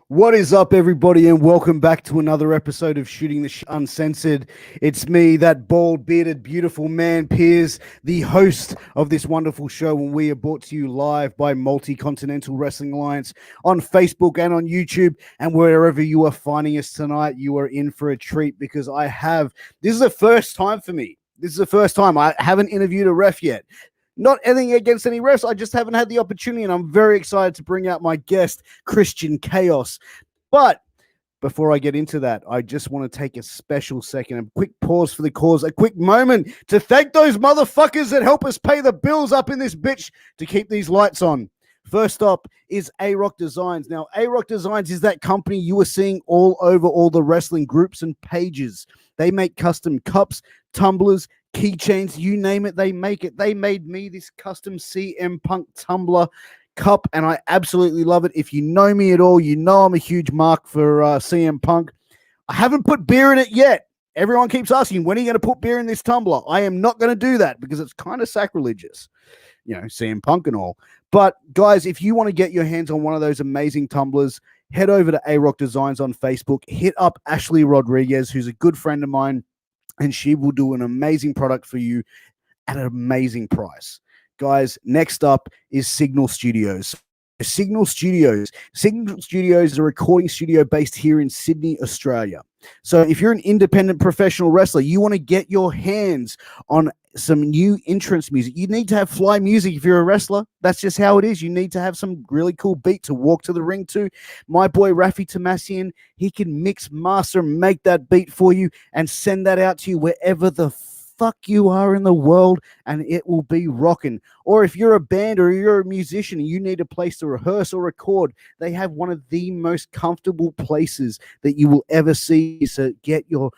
What is up, everybody, and welcome back to another episode of Shooting the Uncensored. It's me, that bald-bearded, beautiful man, Piers, the host of this wonderful show, and we are brought to you live by Multi-Continental Wrestling Alliance on Facebook and on YouTube, and wherever you are finding us tonight, you are in for a treat because this is the first time for me. This is the first time. I haven't interviewed a ref yet. Not anything against any refs. I just haven't had the opportunity, and I'm very excited to bring out my guest, Christian Kaos. But before I get into that, I just want to take a special second, a quick pause for the cause, a quick moment to thank those motherfuckers that help us pay the bills up in this bitch to keep these lights on. First up is A-Rock Designs. Now, A-Rock Designs is that company you are seeing all over all the wrestling groups and pages. They make custom cups, tumblers, keychains, you name it, they make it. They made me this custom CM Punk tumbler cup, and I absolutely love it. If you know me at all, you know I'm a huge mark for CM Punk. I haven't put beer in it yet. Everyone keeps asking, when are you going to put beer in this tumbler? I am not going to do that because it's kind of sacrilegious, you know, CM Punk and all. But guys, if you want to get your hands on one of those amazing tumblers, head over to A-Rock Designs on Facebook, hit up Ashley Rodriguez, who's a good friend of mine, and she will do an amazing product for you at an amazing price. Guys, next up is Signal Studios. Signal Studios is a recording studio based here in Sydney, Australia. So if you're an independent professional wrestler, you want to get your hands on some new entrance music. You need to have fly music if you're a wrestler. That's just how it is. You need to have some really cool beat to walk to the ring to. My boy Rafi Tomasian, he can mix, master, make that beat for you and send that out to you wherever the fuck you are in the world, and it will be rocking. Or if you're a band or you're a musician and you need a place to rehearse or record, they have one of the most comfortable places that you will ever see. So get your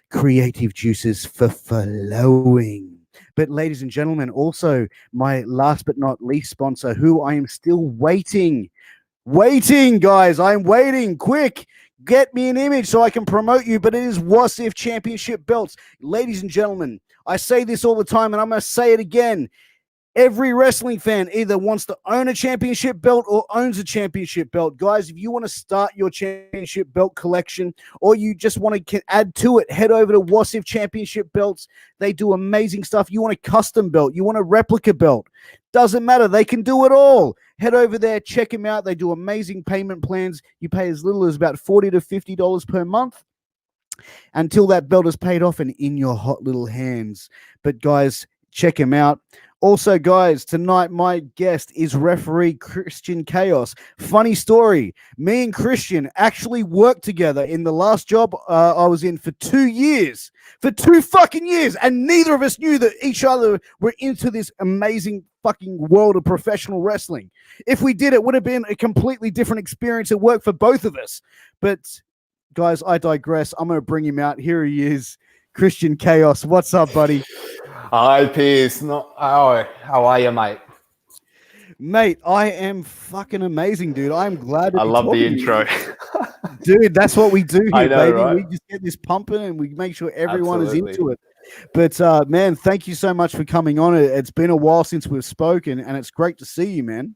creative juices for flowing. But ladies and gentlemen, also my last but not least sponsor, who I am still waiting, guys. I'm waiting. Quick, get me an image so I can promote you. But it is WASIF Championship belts. Ladies and gentlemen, I say this all the time, and I'm going to say it again. Every wrestling fan either wants to own a championship belt or owns a championship belt. Guys, if you want to start your championship belt collection or you just want to add to it, head over to WASIF Championship Belts. They do amazing stuff. You want a custom belt, you want a replica belt. Doesn't matter. They can do it all. Head over there, check them out. They do amazing payment plans. You pay as little as about $40 to $50 per month until that belt is paid off and in your hot little hands. But guys, check them out. Also, guys, tonight my guest is referee Christian Kaos. Funny story. Me and Christian actually worked together in the last job I was in for 2 years. For 2 fucking years. And neither of us knew that each other were into this amazing fucking world of professional wrestling. If we did, it would have been a completely different experience at work for both of us. But, guys, I digress. I'm going to bring him out. Here he is. Christian Kaos. What's up, buddy? Hi, Piers. How are you, mate? Mate, I am fucking amazing, dude. I'm glad to I love the intro. Dude, that's what we do here, I know, baby. right? We just get this pumping and we make sure everyone is into it. But, man, thank you so much for coming on. It's been a while since we've spoken, and it's great to see you, man.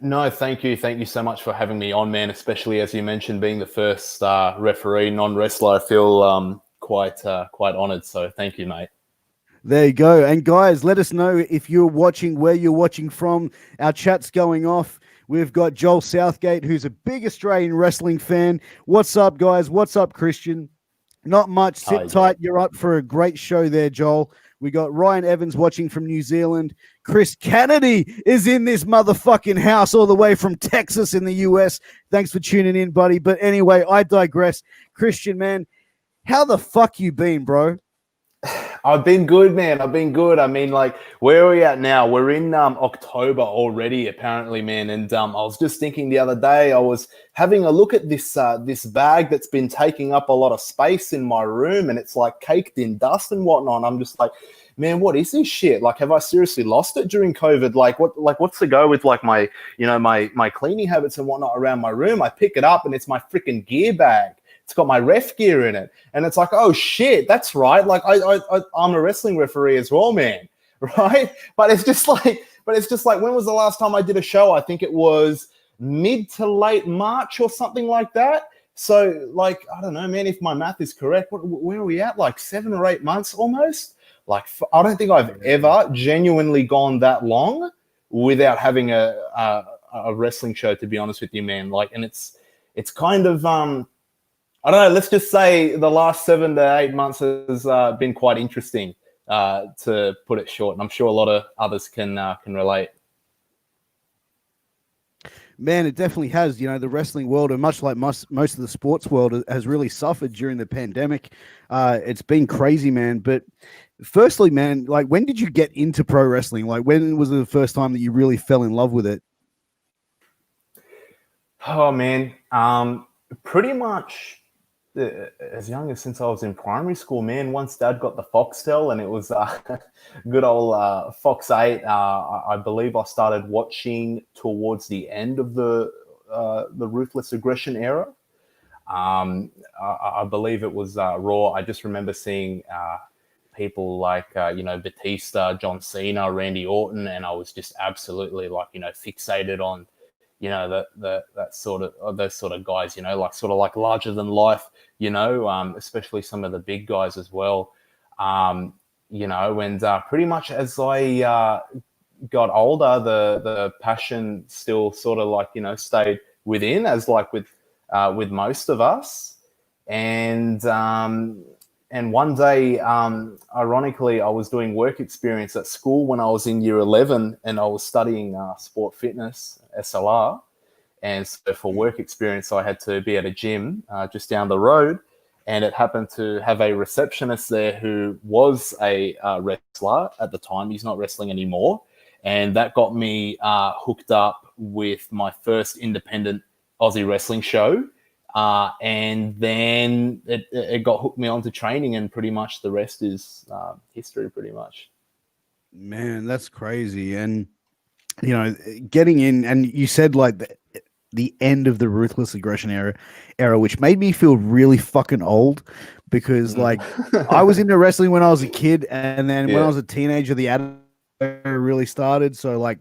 No, thank you. Thank you so much for having me on, man, especially as you mentioned, being the first referee, non-wrestler. I feel quite honored. So thank you, mate. There you go. And guys, let us know if you're watching, where you're watching from. Our chat's going off. We've got Joel Southgate, who's a big Australian wrestling fan. What's up, guys? What's up, Christian? Not much. Sit tight. You're up for a great show there, Joel. We got Ryan Evans watching from New Zealand. Chris Cannady is in this motherfucking house all the way from Texas in the US. Thanks for tuning in, buddy. But anyway, I digress. Christian, man, how the fuck you been, bro? I've been good, man. I've been good. I mean, like, where are we at now? We're in October already, apparently, man. And I was just thinking the other day, I was having a look at this this bag that's been taking up a lot of space in my room, and it's like caked in dust and whatnot. I'm just like, man, what is this shit? Like, have I seriously lost it during COVID? What's the go with like my, you know, my cleaning habits and whatnot around my room? I pick it up and it's my freaking gear bag. It's got my ref gear in it. And it's like, oh shit, that's right. Like I'm a wrestling referee as well, man. Right. But it's just like But it's just like, when was the last time I did a show? I think it was mid to late March or something like that. So, like, I don't know, man, if my math is correct, where are we at? Like 7 or 8 months almost? Like, I don't think I've ever genuinely gone that long without having a wrestling show, to be honest with you, man. Like, and it's kind of, I don't know, let's just say the last 7 to 8 months has been quite interesting, to put it short. And I'm sure a lot of others can relate. Man, it definitely has. The wrestling world, and much like most of the sports world, has really suffered during the pandemic. It's been crazy, man. But firstly, man, like, when did you get into pro wrestling? Like, when was the first time that you really fell in love with it? Oh, man. Pretty much as young as since I was in primary school, man. Once Dad got the Foxtel, and it was good old Fox 8. I believe I started watching towards the end of the Ruthless Aggression era. I believe it was Raw. I just remember seeing people like Batista, John Cena, Randy Orton, and I was just absolutely fixated on that sort of those sort of guys, like larger than life, especially some of the big guys as well. And pretty much as I got older, the passion still sort of stayed within, as like with most of us. And one day, ironically, I was doing work experience at school when I was in year 11, and I was studying sport fitness, SLR. And so for work experience, I had to be at a gym just down the road, and it happened to have a receptionist there who was a wrestler at the time. He's not wrestling anymore. And that got me hooked up with my first independent Aussie wrestling show. And then it got hooked me onto training, and pretty much the rest is history, pretty much. Man, that's crazy. And getting in, and you said like the end of the Ruthless Aggression era, which made me feel really fucking old, because like I was into wrestling when I was a kid, and then when I was a teenager, the Attitude Era really started. So like,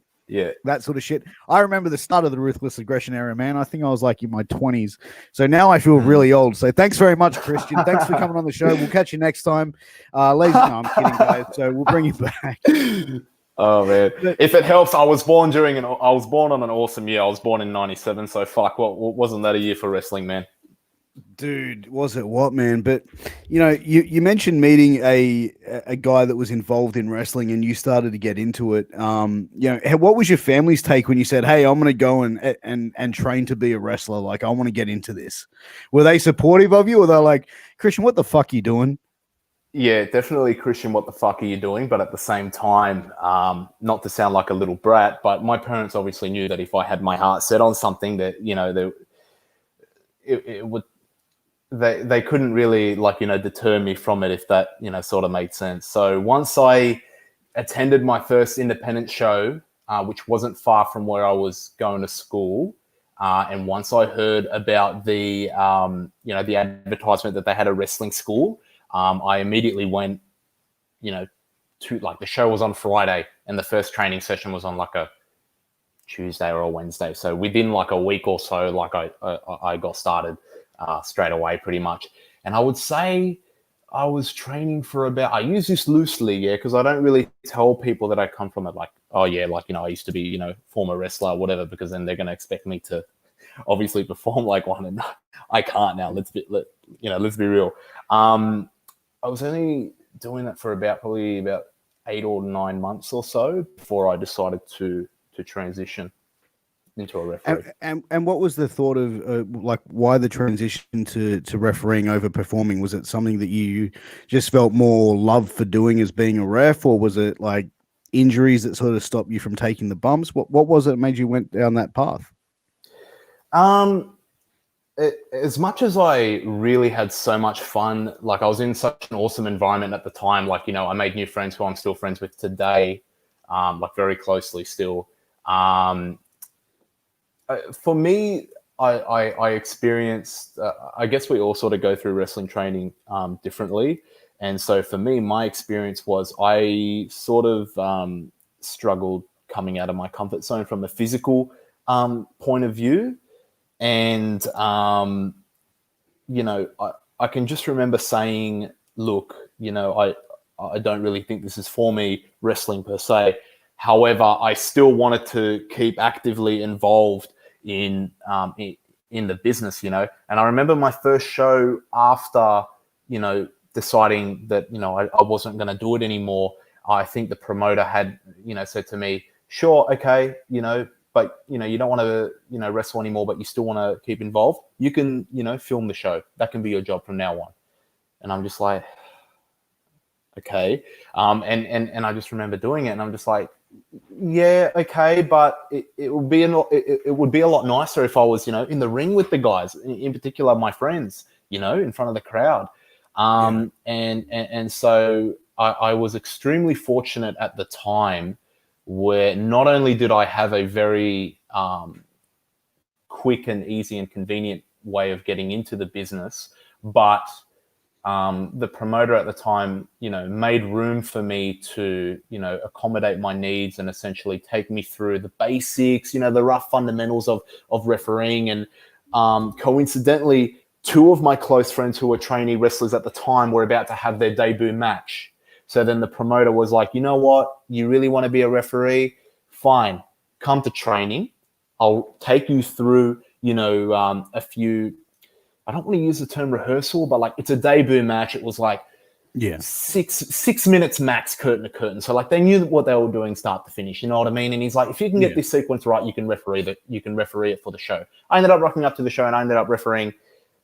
that sort of shit. I remember the start of the Ruthless Aggression era, man. I think I was like in my 20s. So now I feel really old. So thanks very much, Christian. Thanks for coming on the show. We'll catch you next time. Ladies, no, I'm kidding, guys. So we'll bring you back. Oh, man. If it helps, I was born on an awesome year. I was born in 97. So fuck, what wasn't that a year for wrestling, man? Dude, was it what, man? But you mentioned meeting a guy that was involved in wrestling, and you started to get into it. What was your family's take when you said, "Hey, I'm going to go and train to be a wrestler. Like, I want to get into this"? Were they supportive of you, or they're like, "Christian, what the fuck are you doing?" Yeah, definitely, Christian, what the fuck are you doing? But at the same time, not to sound like a little brat, but my parents obviously knew that if I had my heart set on something, that it would. They couldn't really deter me from it, if that sort of made sense. So once I attended my first independent show, which wasn't far from where I was going to school, and once I heard about the the advertisement that they had a wrestling school, I immediately went to, like, the show was on Friday and the first training session was on like a Tuesday or a Wednesday. So within like a week or so, like I got started straight away, pretty much. And I would say I was training for about, I use this loosely, because I don't really tell people that I come from it, like, oh yeah, like, I used to be, former wrestler or whatever, because then they're going to expect me to obviously perform like one, and I can't now. Let's be real. I was only doing that for probably about 8 or 9 months or so before I decided to transition into a referee. And what was the thought of why the transition to refereeing over performing? Was it something that you just felt more love for doing as being a ref, or was it like injuries that sort of stopped you from taking the bumps? What was it that made you went down that path? As much as I really had so much fun, like, I was in such an awesome environment at the time. Like, I made new friends who I'm still friends with today, like very closely still. For me, I experienced, I guess we all sort of go through wrestling training differently. And so for me, my experience was I sort of struggled coming out of my comfort zone from a physical point of view. And, I can just remember saying, look, I don't really think this is for me, wrestling per se. However, I still wanted to keep actively involved in the business, And I remember my first show after, deciding that, I wasn't going to do it anymore. I think the promoter had, said to me, sure, okay, but, you don't want to, wrestle anymore, but you still want to keep involved. You can, film the show. That can be your job from now on. And I'm just like, okay. And I just remember doing it, and I'm just like, yeah, okay, but it would be it would be a lot nicer if I was, in the ring with the guys, in particular my friends, in front of the crowd. And so I was extremely fortunate at the time, where not only did I have a very quick and easy and convenient way of getting into the business, but the promoter at the time, made room for me to, accommodate my needs and essentially take me through the basics, the rough fundamentals of refereeing. And coincidentally, two of my close friends who were trainee wrestlers at the time were about to have their debut match. So then the promoter was like, you know what? You really want to be a referee? Fine. Come to training. I'll take you through, a few, I don't want to use the term rehearsal, but like it's a debut match. It was like 6 minutes max, curtain to curtain. So like they knew what they were doing start to finish. You know what I mean? And he's like, if you can get this sequence right, you can referee it for the show. I ended up rocking up to the show, and I ended up refereeing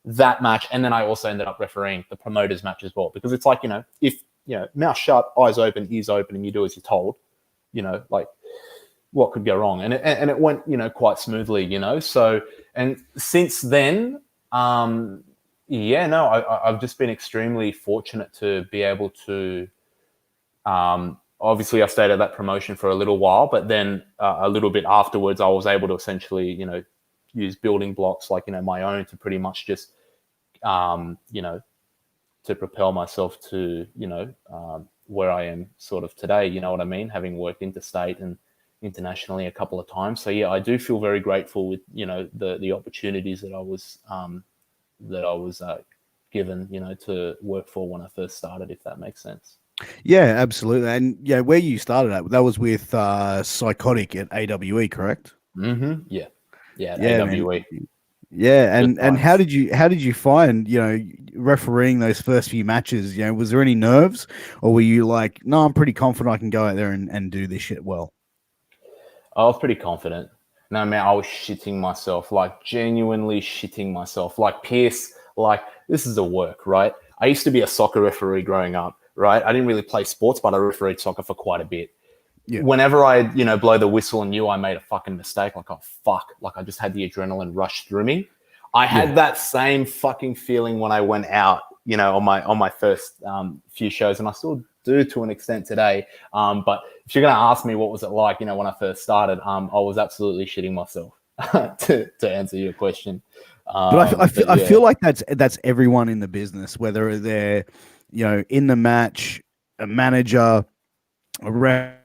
that match. And then I also ended up refereeing the promoter's match as well, because it's like, if, mouth shut, eyes open, ears open, and you do as you're told, like what could go wrong? And it went, quite smoothly, So, and since then, I've just been extremely fortunate to be able to, obviously I stayed at that promotion for a little while, but then a little bit afterwards, I was able to essentially, use building blocks like, my own to pretty much just, to propel myself to, where I am sort of today, you know what I mean? Having worked interstate and internationally a couple of times. So yeah, I do feel very grateful with, the opportunities that I was given, to work for when I first started, if that makes sense. Yeah, absolutely. And yeah, where you started at, that was with Psychotic at AWE, correct? Mm-hmm. Yeah. Yeah. AWE. Man. Yeah, and how did you find, refereeing those first few matches? Was there any nerves, or were you like, no, I'm pretty confident I can go out there and do this shit well? I was pretty confident. No, man, I was shitting myself, like genuinely shitting myself. Like Piers, like this is a work, right? I used to be a soccer referee growing up, right? I didn't really play sports, but I refereed soccer for quite a bit. Yeah. Whenever I, blow the whistle and knew I made a fucking mistake, like, oh, fuck, like I just had the adrenaline rush through me. I had that same fucking feeling when I went out, on my first few shows, and I still do to an extent today. But if you're going to ask me what was it like, when I first started, I was absolutely shitting myself to answer your question. But I feel like that's everyone in the business, whether they're, in the match, a manager, a referee,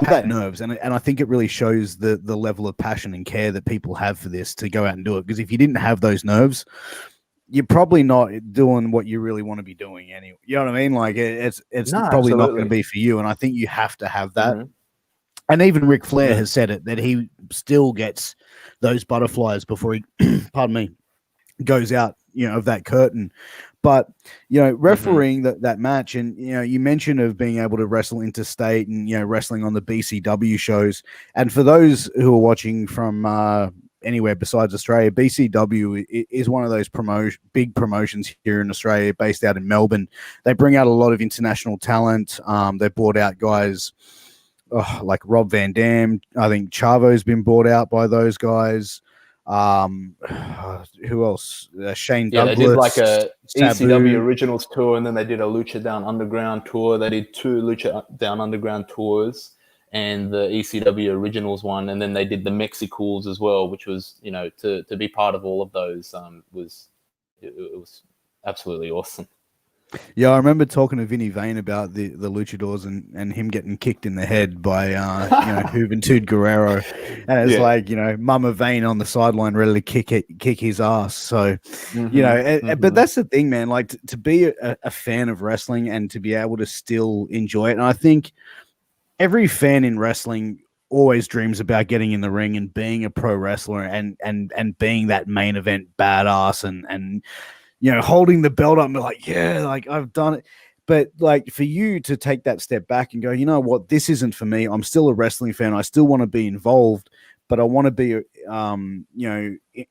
that nerves. And I think it really shows the level of passion and care that people have for this to go out and do it. Because if you didn't have those nerves, you're probably not doing what you really want to be doing anyway. You know what I mean? Like it's probably not going to be for you. And I think you have to have that. Mm-hmm. And even Ric Flair has said it, that he still gets those butterflies before he, pardon me, goes out, of that curtain. But, refereeing that match, and, you mentioned of being able to wrestle interstate and, wrestling on the BCW shows. And for those who are watching from anywhere besides Australia, BCW is one of those big promotions here in Australia, based out in Melbourne. They bring out a lot of international talent. They brought out guys like Rob Van Dam. I think Chavo's been bought out by those guys. Who else? Shane Douglas. They did like a ECW Originals tour, and then they did a Lucha Down Underground tour. They did 2 Lucha Down Underground tours and the ECW Originals one, and then they did the Mexicools as well, which was, to be part of all of those it was absolutely awesome. Yeah, I remember talking to Vinny Vane about the luchadors and him getting kicked in the head by Juventud Guerrero, and it's Yeah. like Mama Vane on the sideline ready to kick his ass. So Mm-hmm, but mm-hmm. that's the thing, man. Like to be a fan of wrestling and to be able to still enjoy it, and I think every fan in wrestling always dreams about getting in the ring and being a pro wrestler and being that main event badass and holding the belt up and be like, yeah, like I've done it. But like for you to take that step back and go, you know what, this isn't for me. I'm still a wrestling fan. I still want to be involved, but I want to be,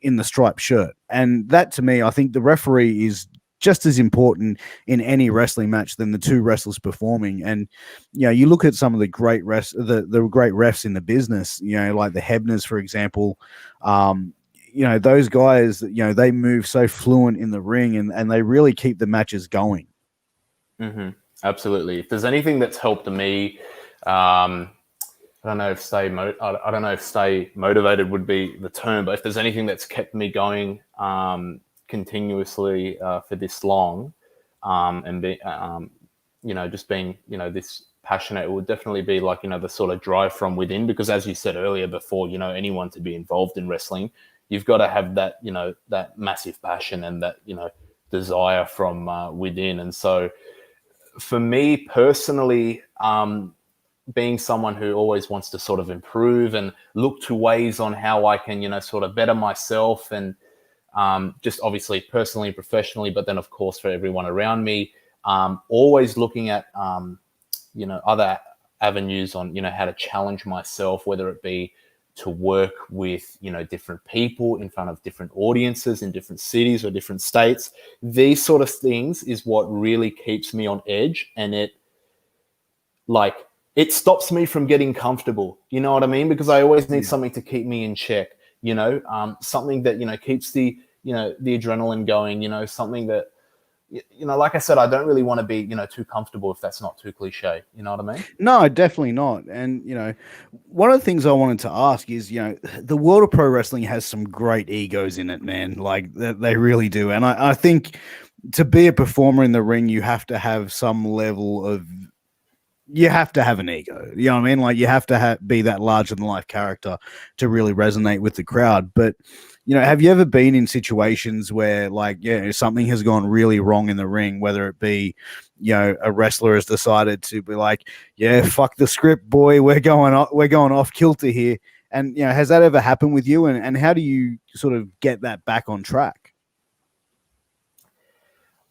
in the striped shirt. And that to me, I think the referee is just as important in any wrestling match than the two wrestlers performing. And you look at some of the great the great refs in the business. Like the Hebners, for example. Those guys, they move so fluent in the ring and they really keep the matches going. Mm-hmm. Absolutely. If there's anything that's helped me, I don't know if I don't know if stay motivated would be the term, but if there's anything that's kept me going continuously for this long, and be, just being this passionate, it would definitely be like the sort of drive from within. Because as you said earlier, before anyone to be involved in wrestling, you've got to have that that massive passion and that desire from within. And so for me personally, being someone who always wants to sort of improve and look to ways on how I can, sort of better myself and just obviously personally and professionally, but then of course for everyone around me, always looking at, other avenues on, how to challenge myself, whether it be to work with, different people in front of different audiences in different cities or different states. These sort of things is what really keeps me on edge, and it stops me from getting comfortable. You know what I mean? Because I always need something to keep me in check, something that, keeps the adrenaline going, something that, like I said, I don't really want to be, too comfortable, if that's not too cliche. You know what I mean? No, definitely not. And, one of the things I wanted to ask is, the world of pro wrestling has some great egos in it, man. Like they really do. And I think to be a performer in the ring, you have to have some level of you have to have an ego. You know what I mean? Like you have to be that larger than life character to really resonate with the crowd. But, have you ever been in situations where something has gone really wrong in the ring, whether it be, a wrestler has decided to be like, yeah, fuck the script, boy. We're going off kilter here. And, has that ever happened with you? And how do you sort of get that back on track?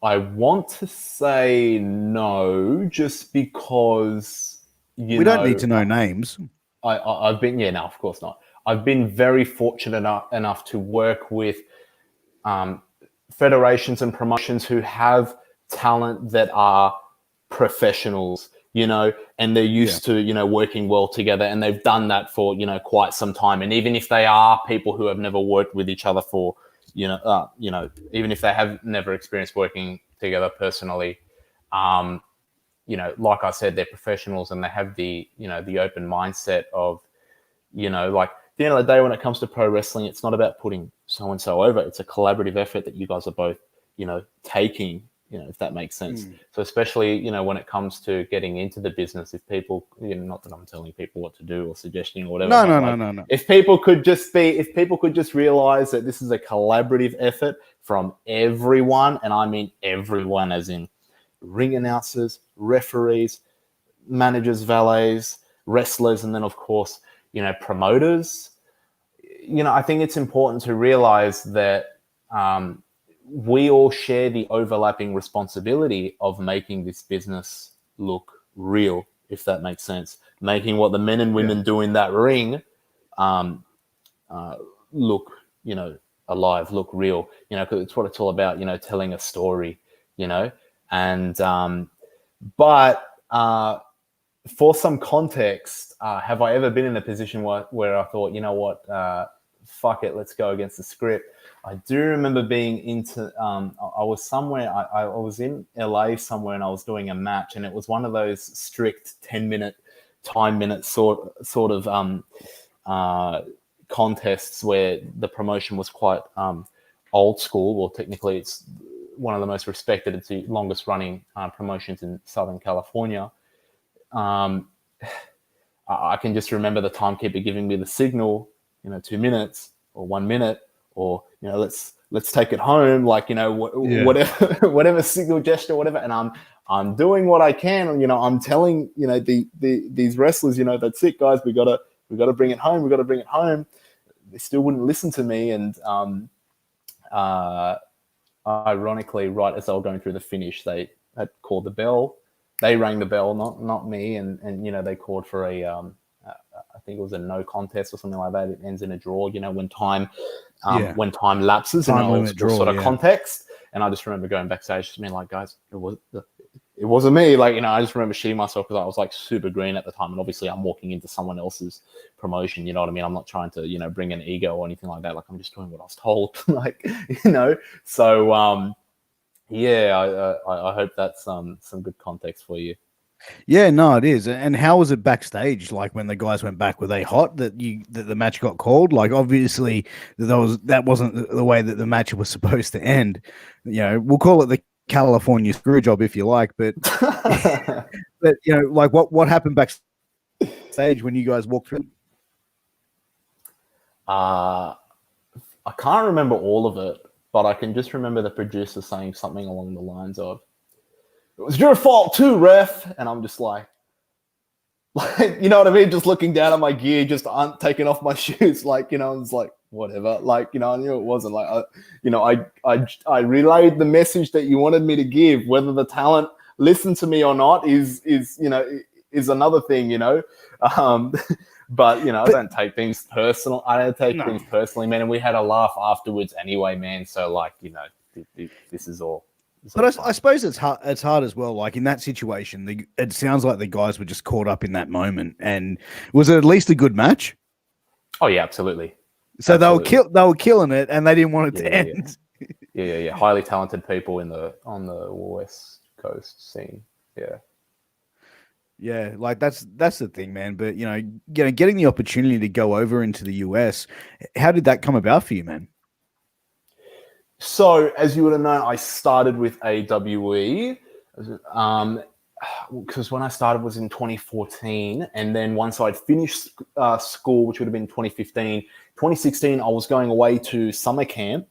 I want to say no, just because We don't need to know names. I've been no, of course not. I've been very fortunate enough to work with federations and promotions who have talent that are professionals, and they're used to working well together, and they've done that for quite some time. And even if they are people who have never worked with each other for even if they have never experienced working together personally, like I said, they're professionals and they have the open mindset of, like at the end of the day, when it comes to pro wrestling, it's not about putting so and so over. It's a collaborative effort that you guys are both, taking. If that makes sense. So especially, when it comes to getting into the business, if people, not that I'm telling people what to do or suggesting or whatever. No. If people could just realize that this is a collaborative effort from everyone, and I mean everyone, as in ring announcers, referees, managers, valets, wrestlers, and then of course, promoters. I think it's important to realize that we all share the overlapping responsibility of making this business look real, if that makes sense. Making what the men and women do in that ring look, alive, look real, because it's what it's all about, telling a story, and but for some context, have I ever been in a position where I thought, what, fuck it, let's go against the script? I do remember being into, I was somewhere, I was in LA somewhere, and I was doing a match, and it was one of those strict 10-minute time minute sort of contests where the promotion was quite old school. Well, technically it's one of the most respected, it's the longest running promotions in Southern California. I can just remember the timekeeper giving me the signal, 2 minutes or 1 minute, or let's take it home, like whatever whatever signal gesture, whatever, and I'm doing what I can. I'm telling these wrestlers, that's it, guys. We gotta bring it home. We gotta bring it home. They still wouldn't listen to me, and ironically, right as they were going through the finish, they had called the bell. They rang the bell, not me, and they called for I think it was a no contest or something like that. It ends in a draw. When time lapses, time in limit draw, sort of context. And I just remember going backstage, just being like, guys, it wasn't me. Like, I just remember shitting myself because I was like super green at the time, and obviously I'm walking into someone else's promotion. You know what I mean? I'm not trying to bring an ego or anything like that. Like, I'm just doing what I was told. like, So I hope that's some good context for you. Yeah, no, it is. And how was it backstage? Like when the guys went back, were they hot that the match got called? Like obviously that wasn't the way that the match was supposed to end. We'll call it the California screw job if you like, but but like what happened backstage when you guys walked through? I can't remember all of it, but I can just remember the producer saying something along the lines of, "It was your fault too, ref." And I'm just like, you know what I mean? Just looking down at my gear, just taking off my shoes. Like, it's like, whatever. Like, I knew it wasn't like, I relayed the message that you wanted me to give. Whether the talent listened to me or not is another thing, But, I don't take things personal. I don't take things personally, man. And we had a laugh afterwards anyway, man. So, like, this is all. But I suppose it's hard as well. Like in that situation, it sounds like the guys were just caught up in that moment. And was it at least a good match? Oh yeah, absolutely. So absolutely. They were killing it, and they didn't want it to end. Yeah. Highly talented people on the West Coast scene. Yeah. Yeah, like that's the thing, man. But getting the opportunity to go over into the US, how did that come about for you, man? So, as you would have known, I started with AWE, because when I started was in 2014, and then once I'd finished school, which would have been 2015, 2016, I was going away to summer camp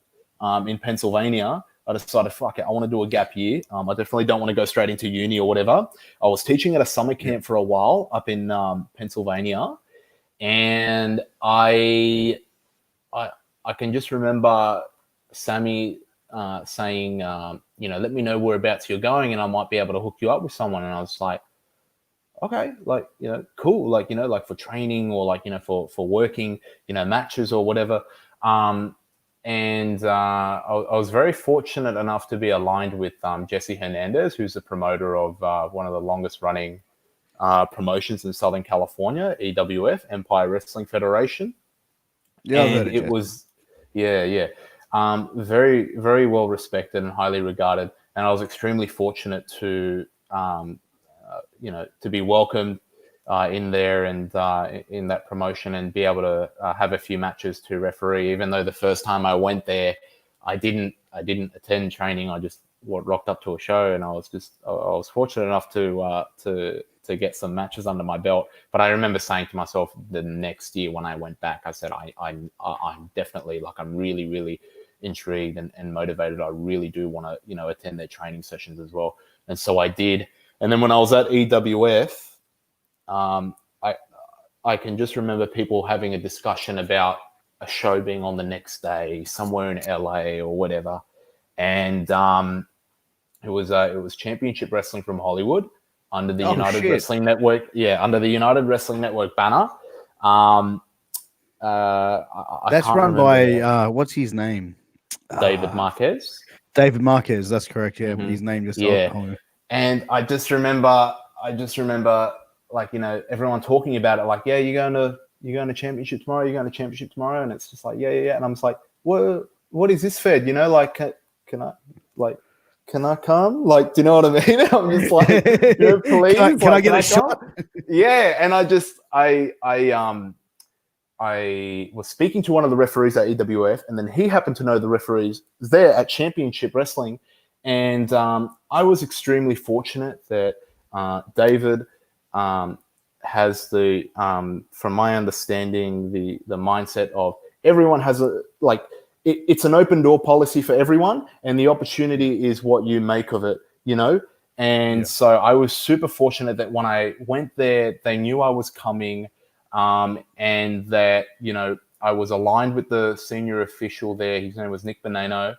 in Pennsylvania. I decided, fuck it, I want to do a gap year. I definitely don't want to go straight into uni or whatever. I was teaching at a summer camp for a while up in Pennsylvania, and I can just remember Sammy saying, let me know whereabouts you're going and I might be able to hook you up with someone. And I was like, okay, like, cool. Like, like for training or like, for working, matches or whatever. And I was very fortunate enough to be aligned with Jesse Hernandez, who's the promoter of one of the longest running promotions in Southern California, EWF, Empire Wrestling Federation. Yeah, and it was, yeah. Very, very well respected and highly regarded. And I was extremely fortunate to, to be welcomed in there and in that promotion and be able to have a few matches to referee. Even though the first time I went there, I didn't attend training. I just rocked up to a show, and I was fortunate enough to get some matches under my belt. But I remember saying to myself the next year when I went back, I said, I'm definitely, like, I'm really, really intrigued and motivated. I really do want to, attend their training sessions as well. And so I did. And then when I was at EWF, I can just remember people having a discussion about a show being on the next day somewhere in LA or whatever. And it was Championship Wrestling from Hollywood under the United Wrestling Network. Yeah, under the United Wrestling Network banner. That's run by what's his name? David Marquez. David Marquez, that's correct. Yeah, but his name just And I just remember, like, everyone talking about it, like, yeah, you're going to championship tomorrow. You're going to championship tomorrow, and it's just like, yeah. And I'm just like, what is this fed? Like, can I come? Like, do you know what I mean? I'm just like, please, can I get a shot? Yeah, and I was speaking to one of the referees at EWF, and then he happened to know the referees there at Championship Wrestling, And I was extremely fortunate that David has the, from my understanding, the mindset of everyone has it's an open door policy for everyone, and the opportunity is what you make of it, And so I was super fortunate that when I went there, they knew I was coming, and that, I was aligned with the senior official there. His name was Nick Bonano,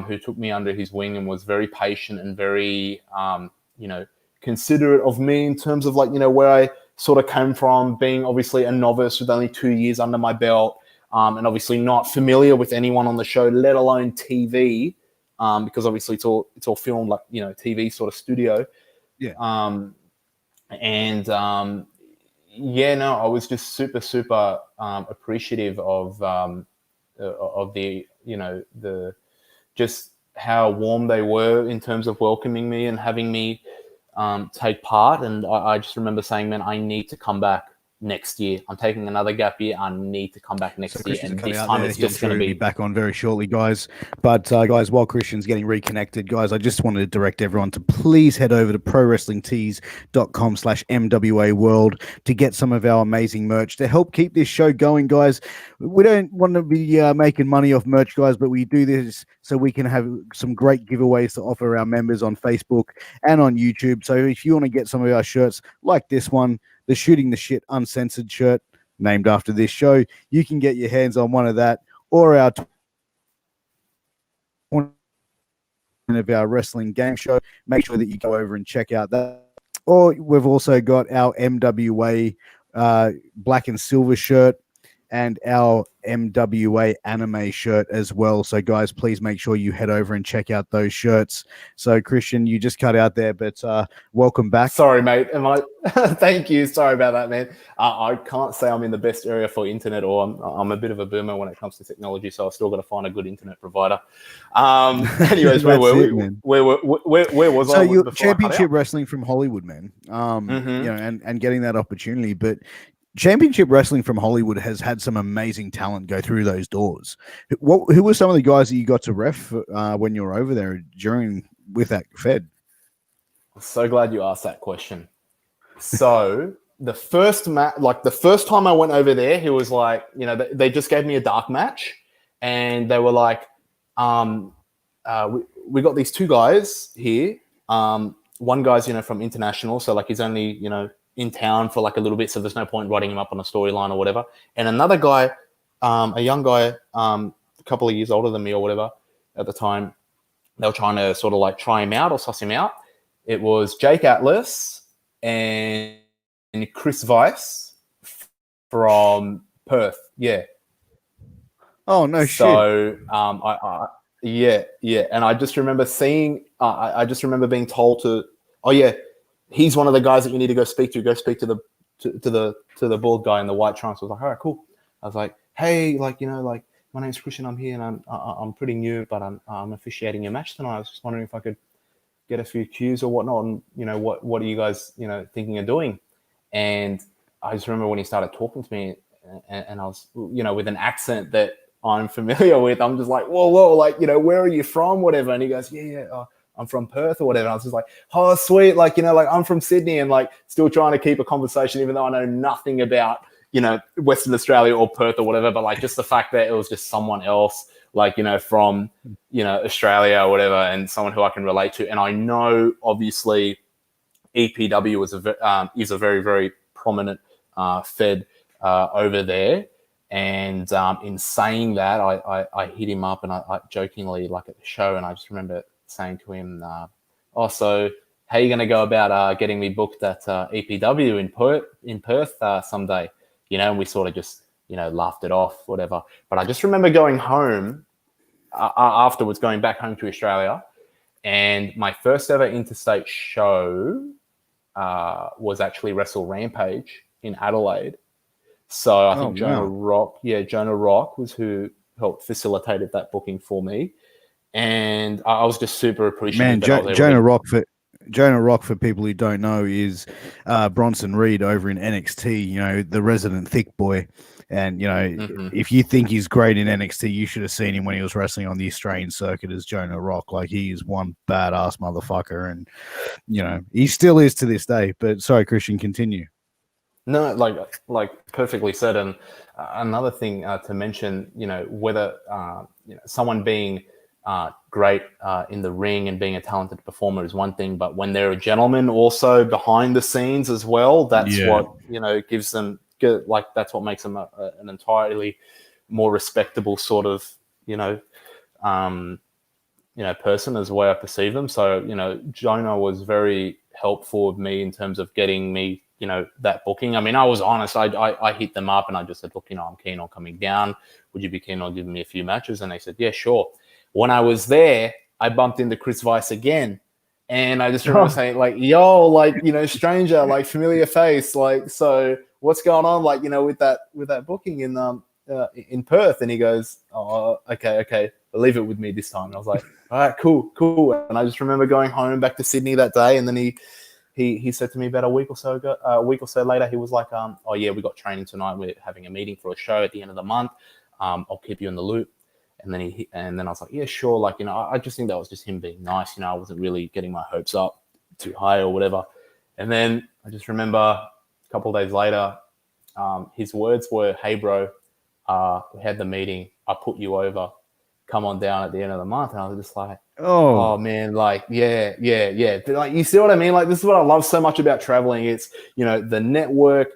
who took me under his wing and was very patient and very, considerate of me in terms of where I sort of came from, being obviously a novice with only 2 years under my belt, and obviously not familiar with anyone on the show, let alone TV, because obviously it's all filmed TV sort of studio. Yeah. I was just super appreciative of the the just how warm they were in terms of welcoming me and having me take part. And I just remember saying, man, I need to come back next year. I'm taking another gap year. I need to come back next year. And this time it's just going to be back on very shortly, guys. But guys, while Christian's getting reconnected, guys, I just wanted to direct everyone to please head over to prowrestlingtees.com/MWA World to get some of our amazing merch to help keep this show going, guys. We don't want to be making money off merch, guys, but we do this so we can have some great giveaways to offer our members on Facebook and on YouTube. So if you want to get some of our shirts like this one, the Shooting the Shit Uncensored shirt, named after this show, you can get your hands on one of that, or our of our wrestling game show. Make sure that you go over and check out that. Or we've also got our MWA black and silver shirt and our MWA anime shirt as well. So guys, please make sure you head over and check out those shirts. So Christian, you just cut out there, but welcome back. Sorry, mate. Thank you. Sorry about that, man. I can't say I'm in the best area for internet, or I'm a bit of a boomer when it comes to technology, so I've still got to find a good internet provider. Anyways, where were we? Where was I? So you're Championship Wrestling from Hollywood, man. And getting that opportunity, but Championship Wrestling from Hollywood has had some amazing talent go through those doors. Who were some of the guys that you got to ref when you were over there with that Fed? I'm so glad you asked that question. So the first time I went over there, he was like, they just gave me a dark match, and they were like, we got these two guys here. One guy's from international, so he's only in town for a little bit, so there's no point writing him up on a storyline or whatever. And another guy, a young guy, a couple of years older than me or whatever at the time, they were trying to sort of try him out or suss him out. It was Jake Atlas and Chris Weiss from Perth. Yeah. Oh, no shit. So, yeah. And I just remember I just remember being told to, oh yeah, he's one of the guys that you need to go speak to. Go speak to the bald guy in the white trunks. I was like, all right, cool. I was like, hey, my name's Christian. I'm here, and I'm pretty new, but I'm officiating your match tonight. I was just wondering if I could get a few cues or whatnot, and what are you guys thinking of doing? And I just remember when he started talking to me, and I was with an accent that I'm familiar with. I'm just like, whoa, where are you from, whatever? And he goes, yeah. I'm from Perth or whatever. And I was just like, oh, sweet. I'm from Sydney, and still trying to keep a conversation, even though I know nothing about, Western Australia or Perth or whatever. But just the fact that it was just someone else, from, Australia or whatever, and someone who I can relate to. And I know obviously EPW is a very, very prominent Fed over there. And in saying that, I hit him up, and I jokingly, at the show, and I just remember saying to him, so how are you going to go about getting me booked at EPW in Perth someday? And we sort of just, laughed it off, whatever. But I just remember going home afterwards, going back home to Australia, and my first ever interstate show was actually Wrestle Rampage in Adelaide. So I think Jonah Rock was who helped facilitated that booking for me. And I was just super appreciative. Man, Jonah Rock, for people who don't know, is Bronson Reed over in NXT, the resident thick boy. And, you know, if you think he's great in NXT, you should have seen him when he was wrestling on the Australian circuit as Jonah Rock. Like, he is one badass motherfucker. And, you know, he still is to this day. But sorry, Christian, continue. No, like perfectly said. And another thing to mention, you know, whether you know, someone being great in the ring and being a talented performer is one thing, but when they're a gentleman also behind the scenes as well, that's what, you know, gives them, like, that's what makes them an entirely more respectable sort of, you know, person as the way I perceive them. So, you know, Jonah was very helpful with me in terms of getting me, you know, that booking. I mean, I was honest. I hit them up and I just said, look, you know, I'm keen on coming down. Would you be keen on giving me a few matches? And they said, yeah, sure. When I was there, I bumped into Chris Weiss again. And I just remember saying, like, yo, like, you know, stranger, like, familiar face. Like, so what's going on? Like, you know, with that booking in Perth. And he goes, oh, okay. Leave it with me this time. And I was like, all right, cool. And I just remember going home back to Sydney that day. And then he said to me about a week or so later, he was like, oh yeah, we got training tonight. We're having a meeting for a show at the end of the month. I'll keep you in the loop. And then I was like, yeah, sure. Like, you know, I just think that was just him being nice. You know, I wasn't really getting my hopes up too high or whatever. And then I just remember a couple of days later, his words were, hey bro, we had the meeting. I put you over. Come on down at the end of the month. And I was just like, oh man, like, yeah. But like, you see what I mean? Like, this is what I love so much about traveling. It's, you know, the networking,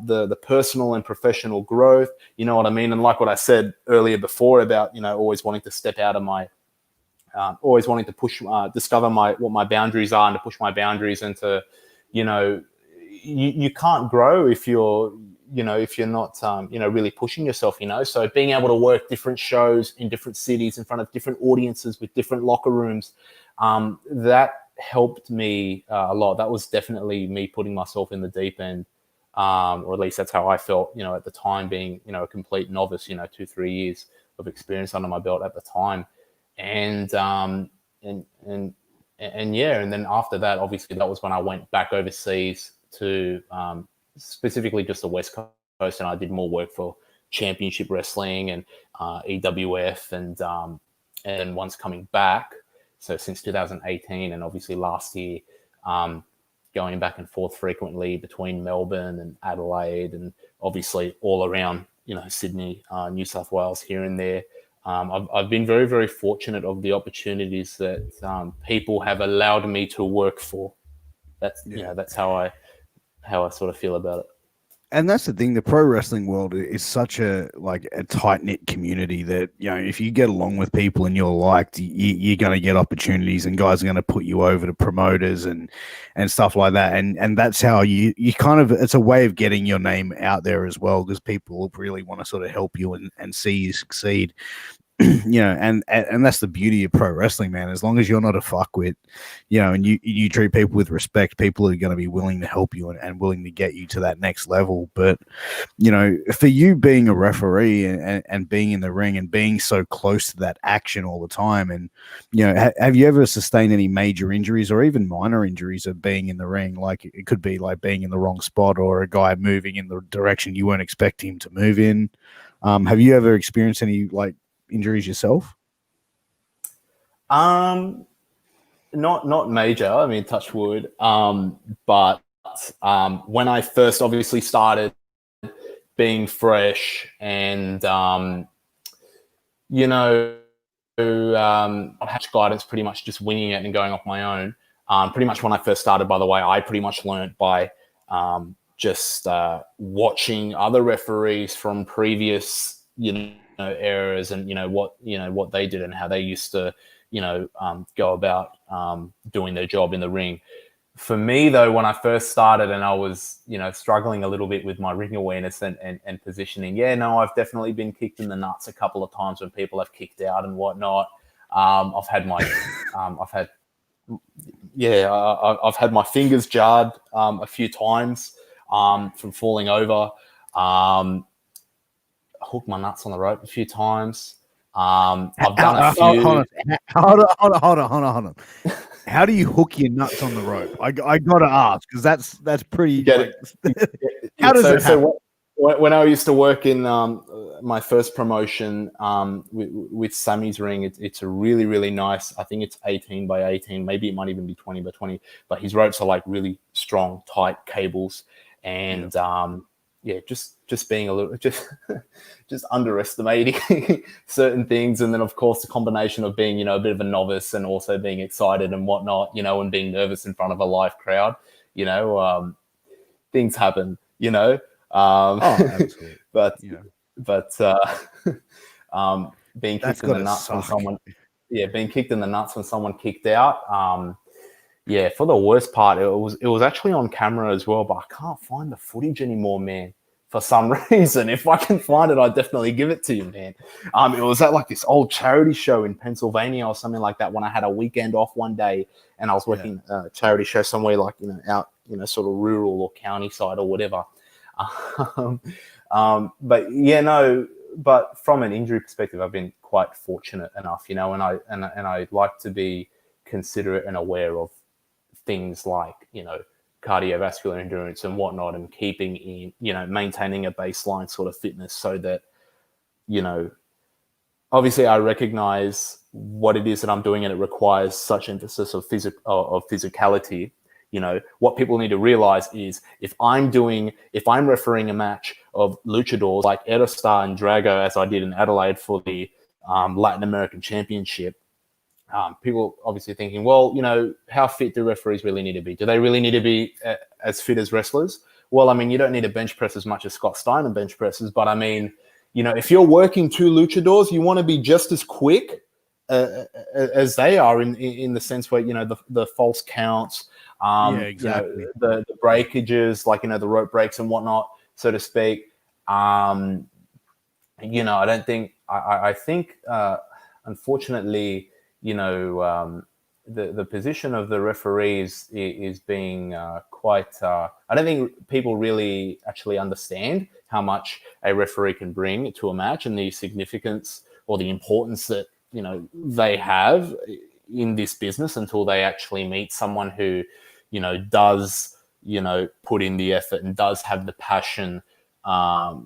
the personal and professional growth, you know what I mean? And like what I said earlier before about, you know, always wanting to step out of my, always wanting to push, discover what my boundaries are and to push my boundaries and to, you know, you can't grow if you're not, you know, really pushing yourself, you know. So being able to work different shows in different cities in front of different audiences with different locker rooms, that helped me a lot. That was definitely me putting myself in the deep end, or at least that's how I felt, you know, at the time, being, you know, a complete novice, you know, 2-3 years of experience under my belt at the time. And yeah, and then after that, obviously that was when I went back overseas to specifically just the West Coast, and I did more work for Championship Wrestling and EWF, and once coming back, so since 2018 and obviously last year, going back and forth frequently between Melbourne and Adelaide and obviously all around, you know, Sydney, New South Wales, here and there. I've been very, very fortunate of the opportunities that people have allowed me to work for. You know, that's how I sort of feel about it. And that's the thing, the pro wrestling world is such a tight-knit community that, you know, if you get along with people and you're liked, you're going to get opportunities, and guys are going to put you over to promoters and stuff like that. And that's how you kind of, it's a way of getting your name out there as well, because people really want to sort of help you and see you succeed. You know, and that's the beauty of pro wrestling, man. As long as you're not a fuckwit, you know, and you treat people with respect, people are going to be willing to help you and willing to get you to that next level. But, you know, for you being a referee and being in the ring and being so close to that action all the time, and, you know, have you ever sustained any major injuries or even minor injuries of being in the ring? Like, it could be like being in the wrong spot or a guy moving in the direction you weren't expecting him to move in. Have you ever experienced any injuries yourself? Not major. I mean, touch wood. But when I first obviously started being fresh and you know, not had guidance, pretty much just winging it and going off my own. Pretty much when I first started, by the way, I pretty much learned by just watching other referees from previous, you know, eras, and what they did and how they used to, go about doing their job in the ring. For me, though, when I first started and I was, struggling a little bit with my ring awareness and positioning, I've definitely been kicked in the nuts a couple of times when people have kicked out and whatnot. I've had my, I've had my fingers jarred a few times from falling over. Hooked my nuts on the rope a few times. I've done a few. Hold on. How do you hook your nuts on the rope? I got to ask, because that's pretty. Get it. How does it happen? when I used to work in my first promotion with Sammy's ring, it's a really, really nice. I think it's 18 by 18. Maybe it might even be 20 by 20. But his ropes are like really strong, tight cables, and just being a little just underestimating certain things, and then of course the combination of being a bit of a novice and also being excited and whatnot, and being nervous in front of a live crowd, things happen, Absolutely. but being That's kicked in the gotta nuts when suck. someone, being kicked in the nuts when someone kicked out. For the worst part, it was actually on camera as well, but I can't find the footage anymore, man. For some reason, if I can find it, I'd definitely give it to you, man. It was at like this old charity show in Pennsylvania or something like that when I had a weekend off one day and I was working a charity show somewhere like out sort of rural or county side or whatever. But from an injury perspective, I've been quite fortunate enough, and I like to be considerate and aware of things like cardiovascular endurance and whatnot, and keeping in maintaining a baseline sort of fitness, so that obviously I recognize what it is that I'm doing and it requires such emphasis of physicality. What people need to realize is if I'm refereeing a match of luchadors like Aerostar and Drago, as I did in Adelaide for the Latin American Championship, people obviously thinking, well, how fit do referees really need to be? Do they really need to be as fit as wrestlers? Well, I mean, you don't need to bench press as much as Scott Steiner bench presses, but I mean, if you're working two luchadors, you want to be just as quick as they are in the sense where, the false counts, exactly. the breakages, like, the rope breaks and whatnot, so to speak. I don't think, I think, unfortunately, the position of the referees is being quite. I don't think people really actually understand how much a referee can bring to a match and the significance or the importance that they have in this business until they actually meet someone who does put in the effort and does have the passion for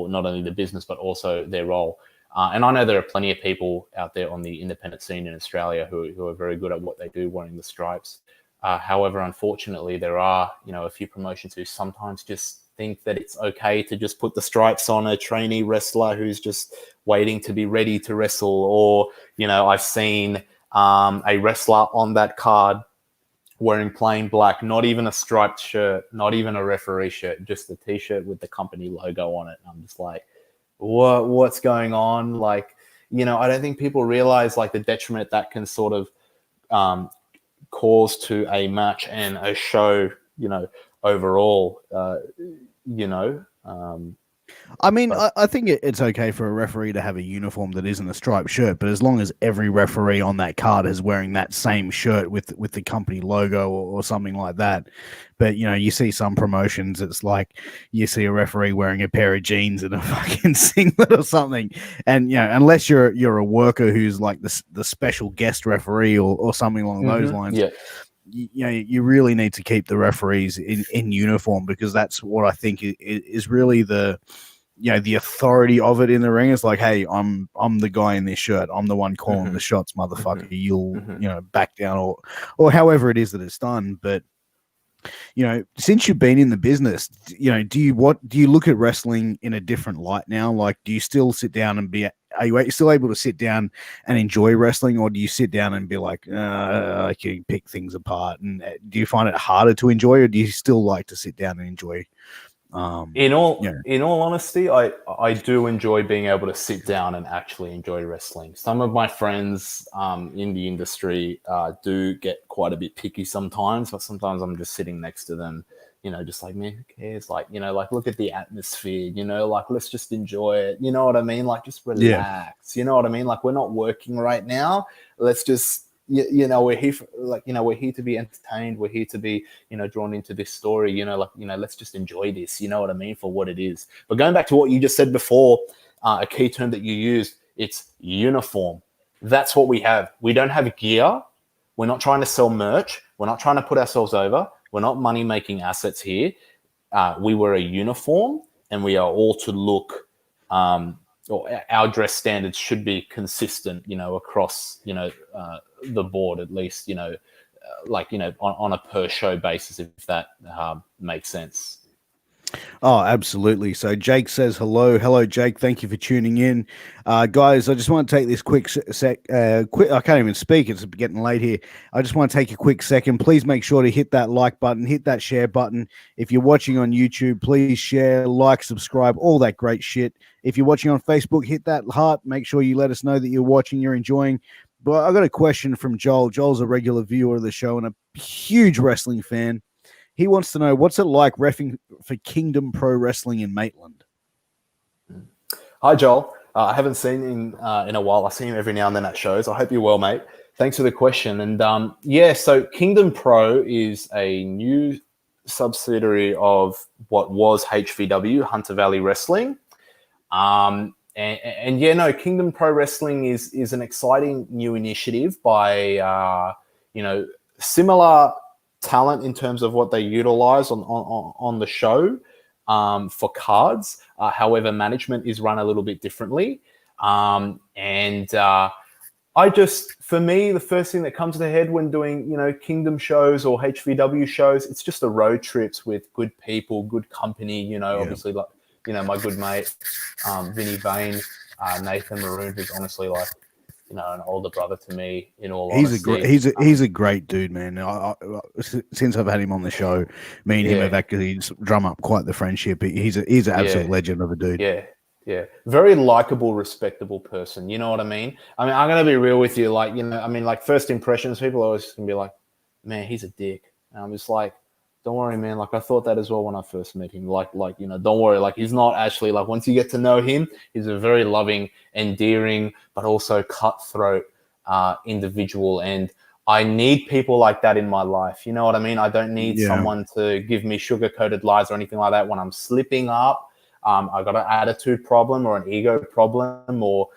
not only the business but also their role. And I know there are plenty of people out there on the independent scene in Australia who are very good at what they do, wearing the stripes. However, unfortunately, there are, a few promotions who sometimes just think that it's okay to just put the stripes on a trainee wrestler who's just waiting to be ready to wrestle. Or, I've seen a wrestler on that card wearing plain black, not even a striped shirt, not even a referee shirt, just a T-shirt with the company logo on it. And I'm just like, what's going on? Like, I don't think people realize like the detriment that can sort of cause to a match and a show, overall, I mean, I think it's okay for a referee to have a uniform that isn't a striped shirt, but as long as every referee on that card is wearing that same shirt with the company logo or something like that. But, you see some promotions, it's like you see a referee wearing a pair of jeans and a fucking singlet or something. And, unless you're a worker who's like the special guest referee or something along those lines, you really need to keep the referees in uniform, because that's what I think is really the authority of it in the ring. Is like, hey, I'm the guy in this shirt. I'm the one calling the shots, motherfucker. You'll back down or however it is that it's done. But since you've been in the business, do you look at wrestling in a different light now? Like, do you still sit down and are you still able to sit down and enjoy wrestling, or do you sit down and be like, I can pick things apart? And do you find it harder to enjoy, or do you still like to sit down and enjoy? In all honesty, I do enjoy being able to sit down and actually enjoy wrestling. Some of my friends in the industry do get quite a bit picky sometimes, but sometimes I'm just sitting next to them, just like, man, who cares? Like, like, look at the atmosphere, like, let's just enjoy it. You know what I mean? Like, just relax. You know what I mean? Like, we're not working right now. Let's just, we're here for, like, we're here to be entertained. We're here to be, drawn into this story, let's just enjoy this, you know what I mean, for what it is. But going back to what you just said before, a key term that you used, it's uniform. That's what we have. We don't have gear. We're not trying to sell merch. We're not trying to put ourselves over. We're not money-making assets here. we wear a uniform and we are all to look, or our dress standards should be consistent, across, the board, at least, on a per show basis, if that makes sense. Oh, absolutely. So Jake says hello. Hello, Jake. Thank you for tuning in. Guys, I just want to take this quick quick. I can't even speak. It's getting late here. I just want to take a quick second. Please make sure to hit that like button, hit that share button. If you're watching on YouTube, please share, like, subscribe, all that great shit. If you're watching on Facebook, hit that heart. Make sure you let us know that you're watching, you're enjoying. But I got a question from Joel. Joel's a regular viewer of the show and a huge wrestling fan. He wants to know, what's it like reffing for Kingdom Pro Wrestling in Maitland? Hi, Joel. I haven't seen him in a while. I see him every now and then at shows. I hope you're well, mate. Thanks for the question. And so Kingdom Pro is a new subsidiary of what was HVW, Hunter Valley Wrestling. Kingdom Pro Wrestling is an exciting new initiative by, similar talent in terms of what they utilize on the show for cards. However, management is run a little bit differently. For me, the first thing that comes to the head when doing, Kingdom shows or HVW shows, it's just the road trips with good people, good company, obviously, like, my good mate, Vinny Vane, Nathan Maroon, who's honestly like, an older brother to me, in all honesty. He's a great dude, man. Since I've had him on the show, me and him have actually drum up quite the friendship. He's an absolute legend of a dude. Yeah. Very likable, respectable person. You know what I mean? I'm going to be real with you. Like, first impressions, people are always going to be like, man, he's a dick. And I'm just like, don't worry, man. Like, I thought that as well when I first met him. Don't worry. Like, he's not actually, like, once you get to know him, he's a very loving, endearing, but also cutthroat individual. And I need people like that in my life. You know what I mean? I don't need someone to give me sugar-coated lies or anything like that when I'm slipping up. I got an attitude problem or an ego problem, or,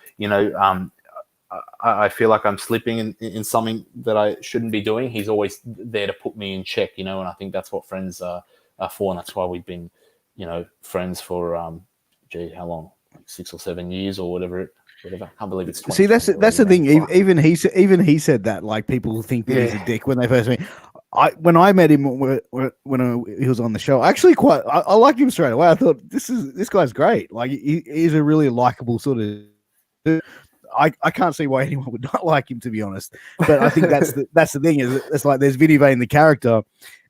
I feel like I'm slipping in something that I shouldn't be doing. He's always there to put me in check, and I think that's what friends are for, and that's why we've been, friends for, how long? Like 6 or 7 years or whatever. I can't believe it's 20. See, that's the thing. Even he said that, like, people think that he's a dick when they first meet. When I met him when he was on the show, actually I liked him straight away. I thought this guy's great. Like, he's a really likable sort of dude. I can't see why anyone would not like him, to be honest. But I think that's the thing, is it's like there's Vinny Vane, the character,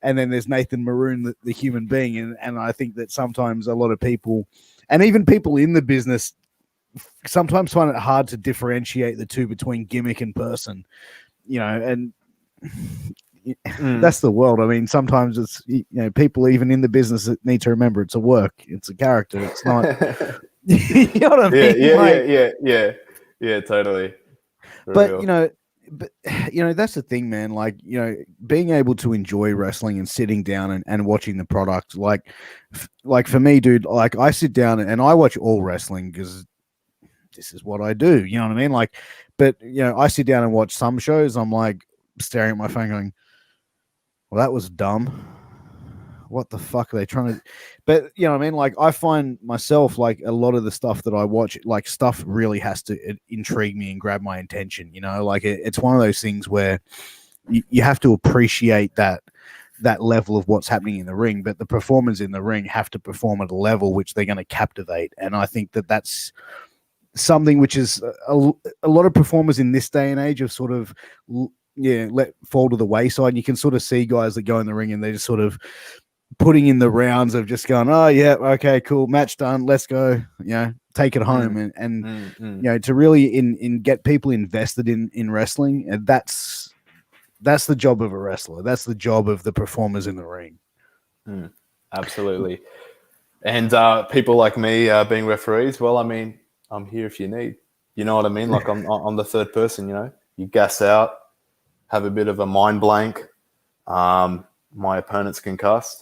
and then there's Nathan Maroon, the human being. And I think that sometimes a lot of people, and even people in the business, sometimes find it hard to differentiate the two between gimmick and person, and that's the world. I mean, sometimes it's, people even in the business that need to remember it's a work, it's a character, it's not. You know what I mean? Yeah, totally. But that's the thing, man. Like, being able to enjoy wrestling and sitting down and watching the product, like for me, dude, like, I sit down and I watch all wrestling because this is what I do. You know what I mean? Like, but I sit down and watch some shows. I'm like staring at my phone going, well, that was dumb. What the fuck are they trying to? But you know what I mean? Like, I find myself, like, a lot of the stuff that I watch, like, stuff really has to intrigue me and grab my attention. Like, it's one of those things where you have to appreciate that level of what's happening in the ring, but the performers in the ring have to perform at a level which they're going to captivate. And I think that that's something which is a lot of performers in this day and age have sort of let fall to the wayside. You can sort of see guys that go in the ring and they're just sort of putting in the rounds of just going, oh yeah, okay, cool, match done, let's go, take it home. And to really in get people invested in wrestling, and that's the job of a wrestler. That's the job of the performers in the ring. Absolutely. And people like me being referees, well, I mean, I'm here if you need. You know what I mean? Like, I'm the third person. You gas out, have a bit of a mind blank. My opponent's concussed.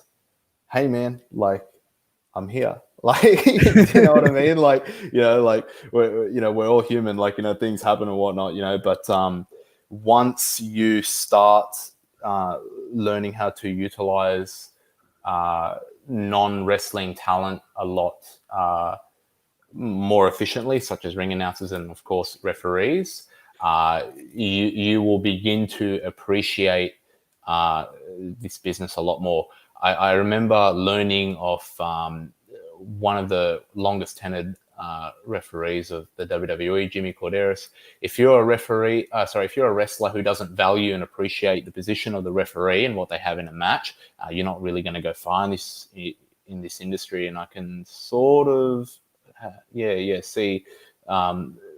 Hey, man, like, I'm here. Like, you know what I mean? Like, like we're all human. Like, things happen and whatnot. But once you start learning how to utilize non-wrestling talent a lot more efficiently, such as ring announcers and, of course, referees, you will begin to appreciate this business a lot more. I remember learning of one of the longest tenured referees of the WWE, Jimmy Corderas. If you're a wrestler who doesn't value and appreciate the position of the referee and what they have in a match, you're not really going to go far in this industry. And I can sort of, see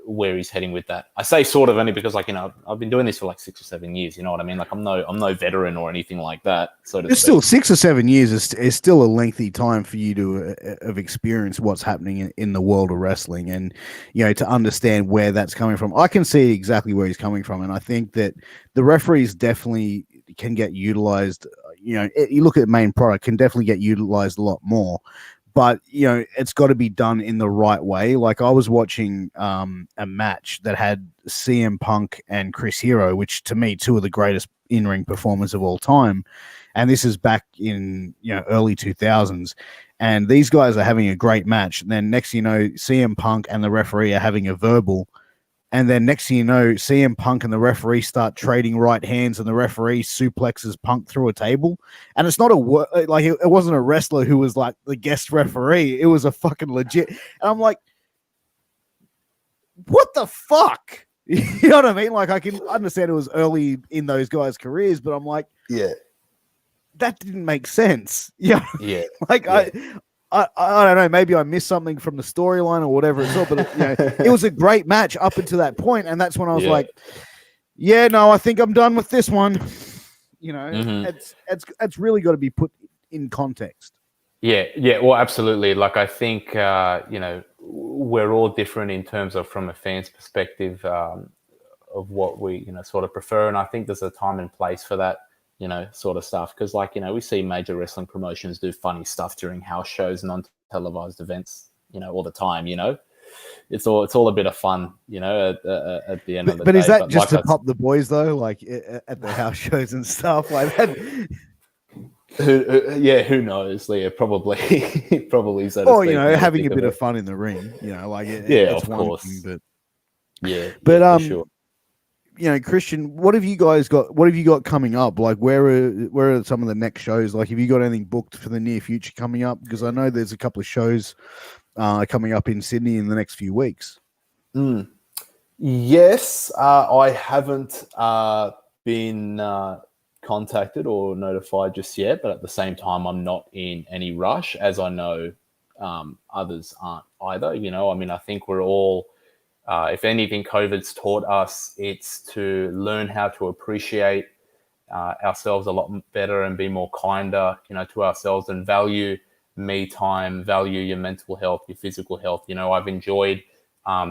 where he's heading with that. I say sort of only because, like, I've been doing this for like 6 or 7 years. You know what I mean? Like, I'm no veteran or anything like that. So to It's still 6 or 7 years is still a lengthy time for you to have experienced what's happening in the world of wrestling, and to understand where that's coming from. I can see exactly where he's coming from, and I think that the referees definitely can get utilized. You look at main product, can definitely get utilized a lot more. But, it's got to be done in the right way. Like, I was watching a match that had CM Punk and Chris Hero, which to me, two of the greatest in-ring performers of all time. And this is back in, early 2000s. And these guys are having a great match. And then next thing you know, CM Punk and the referee are having a verbal. And then next thing you know, CM Punk and the referee start trading right hands, and the referee suplexes Punk through a table. And it's not it wasn't a wrestler who was like the guest referee. It was a fucking legit. And I'm like, what the fuck? You know what I mean? Like, I can understand it was early in those guys' careers, but I'm like, yeah, that didn't make sense. Yeah. Like, yeah. I don't know. Maybe I missed something from the storyline or whatever it's all, but it was a great match up until that point, and that's when I was like, "Yeah, no, I think I'm done with this one." It's really got to be put in context. Yeah, well, absolutely. Like, I think we're all different in terms of, from a fan's perspective, of what we sort of prefer, and I think there's a time and place for that. Sort of stuff. Because, we see major wrestling promotions do funny stuff during house shows and untelevised events, all the time, It's all a bit of fun, at the end of the day. But is that just to pop the boys, though, like at the house shows and stuff like that? Who knows, Leah? Probably, so to or, speak, having a bit of fun in the ring, it's of one course. thing, but for sure. Christian, what have you guys got? What have you got coming up? Like, where are some of the next shows? Like, have you got anything booked for the near future coming up? Because I know there's a couple of shows coming up in Sydney in the next few weeks. Yes, I haven't been contacted or notified just yet, but at the same time, I'm not in any rush, as I know others aren't either. I think we're all. If anything, COVID's taught us it's to learn how to appreciate ourselves a lot better and be more kinder, to ourselves, and value me time, value your mental health, your physical health. I've enjoyed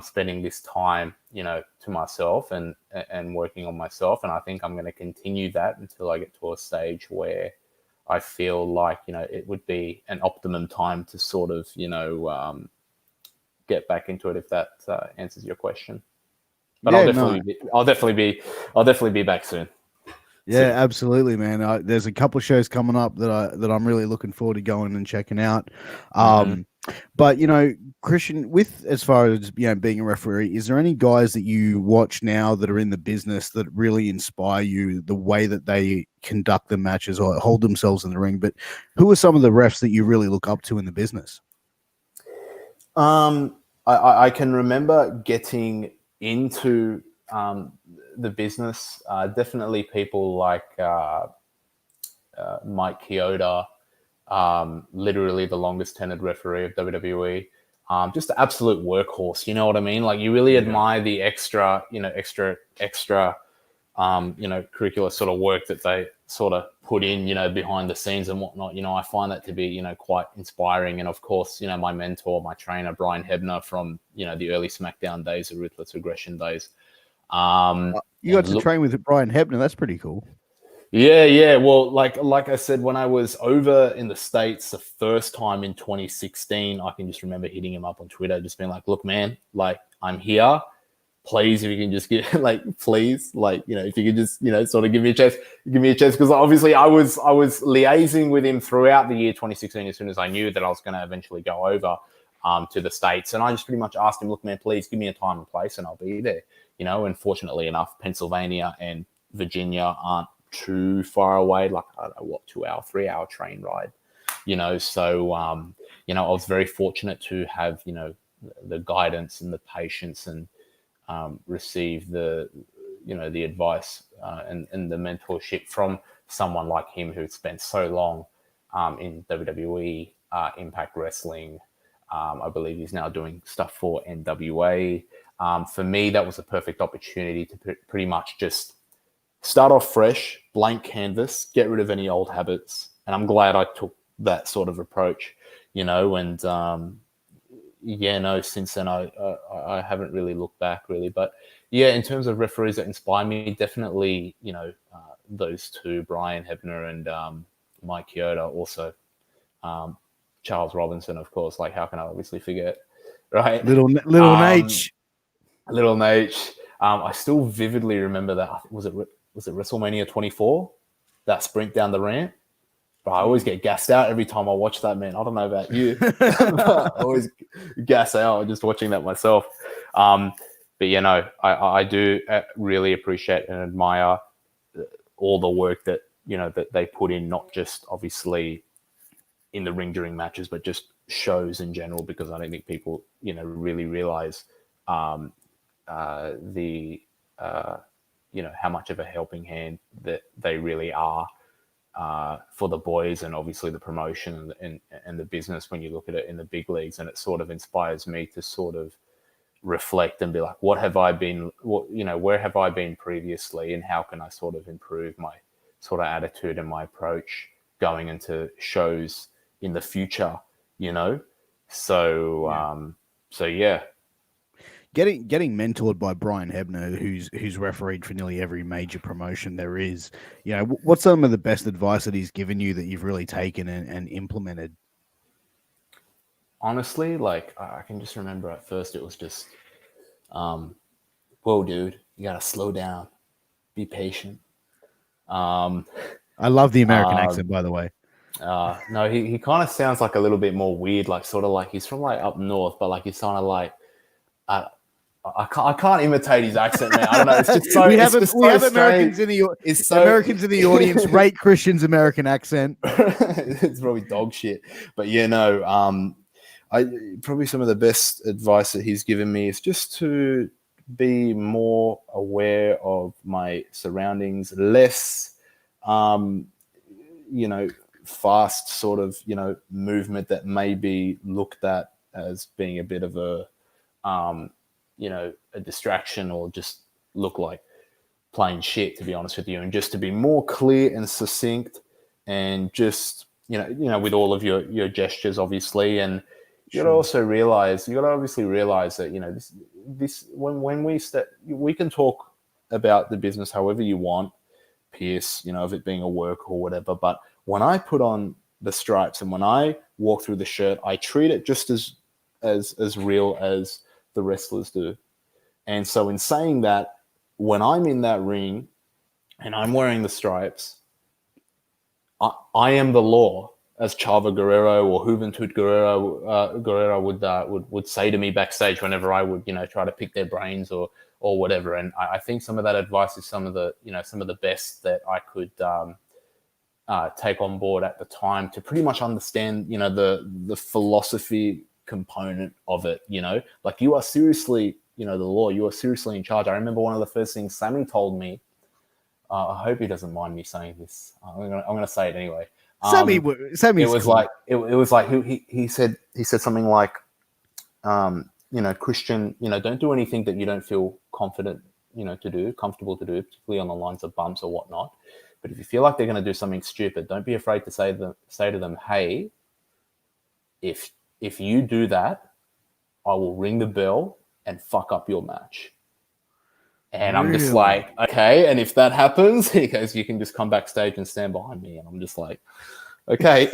spending this time, to myself and working on myself. And I think I'm going to continue that until I get to a stage where I feel like, it would be an optimum time to sort of, get back into it, if that answers your question. But I'll definitely be back soon. Yeah, absolutely, man. There's a couple of shows coming up that I'm really looking forward to going and checking out. But Christian, with as far as being a referee, is there any guys that you watch now that are in the business that really inspire you, the way that they conduct the matches or hold themselves in the ring? But who are some of the refs that you really look up to in the business? I can remember getting into the business. Definitely people like Mike Chioda, literally the longest tenured referee of WWE. Just an absolute workhorse. You know what I mean? Like, you really admire the extra curricular sort of work that they sort of put in, behind the scenes and whatnot. I find that to be, quite inspiring. And of course, my mentor, my trainer, Brian Hebner, from, the early SmackDown days, the Ruthless Aggression days. You got to train with Brian Hebner. That's pretty cool. Yeah. Well, like I said, when I was over in the States the first time in 2016, I can just remember hitting him up on Twitter, just being like, look, man, like, I'm here. please, if you can just give please, if you could just, sort of give me a chance, because obviously I was liaising with him throughout the year 2016 as soon as I knew that I was going to eventually go over to the States. And I just pretty much asked him, look, man, please give me a time and place and I'll be there, and fortunately enough, Pennsylvania and Virginia aren't too far away, I don't know what, 3-hour train ride, so, I was very fortunate to have, the guidance and the patience and receive the advice and the mentorship from someone like him who'd spent so long in WWE, Impact Wrestling. I believe he's now doing stuff for NWA. For me, that was a perfect opportunity to pretty much just start off fresh, blank canvas, get rid of any old habits. And I'm glad I took that sort of approach, and since then I haven't really looked back really. But yeah, in terms of referees that inspire me, definitely, those two, Brian Hebner and Mike Chioda, also Charles Robinson, of course. How can I obviously forget, right? Little Nate. Little Nate. I still vividly remember that. Was it WrestleMania 24? That sprint down the ramp. But I always get gassed out every time I watch that, man. I don't know about you. I always gas out just watching that myself. But, I do really appreciate and admire all the work that, that they put in, not just obviously in the ring during matches, but just shows in general, because I don't think people, really realize how much of a helping hand that they really are for the boys, and obviously the promotion and the business when you look at it in the big leagues. And it sort of inspires me to sort of reflect and be like, where have I been previously, and how can I sort of improve my sort of attitude and my approach going into shows in the future, So yeah. Getting mentored by Brian Hebner, who's refereed for nearly every major promotion there is, what's some of the best advice that he's given you that you've really taken and implemented? Honestly, I can just remember at first it was just, whoa, dude, you gotta slow down, be patient. I love the American accent, by the way. No, he kind of sounds like a little bit more weird, sort of he's from up north, but he's kind of I can't imitate his accent, man. I don't know. It's just so. We have Americans in the audience rate Christian's American accent. It's probably dog shit, but I probably some of the best advice that he's given me is just to be more aware of my surroundings, less, fast sort of movement that may be looked at as being a bit of a a distraction, or just look like plain shit, to be honest with you, and just to be more clear and succinct, and just with all of your gestures, obviously. And you got to also realize, that this when we can talk about the business however you want, Pierce, of it being a work or whatever, but when I put on the stripes and when I walk through the shirt, I treat it just as real as the wrestlers do. And so in saying that, when I'm in that ring and I'm wearing the stripes, I am the law, as Chavo Guerrero or Juventud Guerrero would say to me backstage whenever I would try to pick their brains or whatever. And I think some of that advice is some of the best that I could take on board at the time, to pretty much understand the philosophy component of it. You are seriously the law, you are seriously in charge. I remember one of the first things Sammy told me, I hope he doesn't mind me saying this, I'm gonna say it anyway. Sammy, it was cool. He said something like, Christian, don't do anything that you don't feel confident comfortable to do, particularly on the lines of bumps or whatnot. But if you feel like they're going to do something stupid, don't be afraid to say to them, hey, if you do that, I will ring the bell and fuck up your match. And I'm just like, okay. And if that happens, he goes, you can just come backstage and stand behind me. And I'm just like, okay.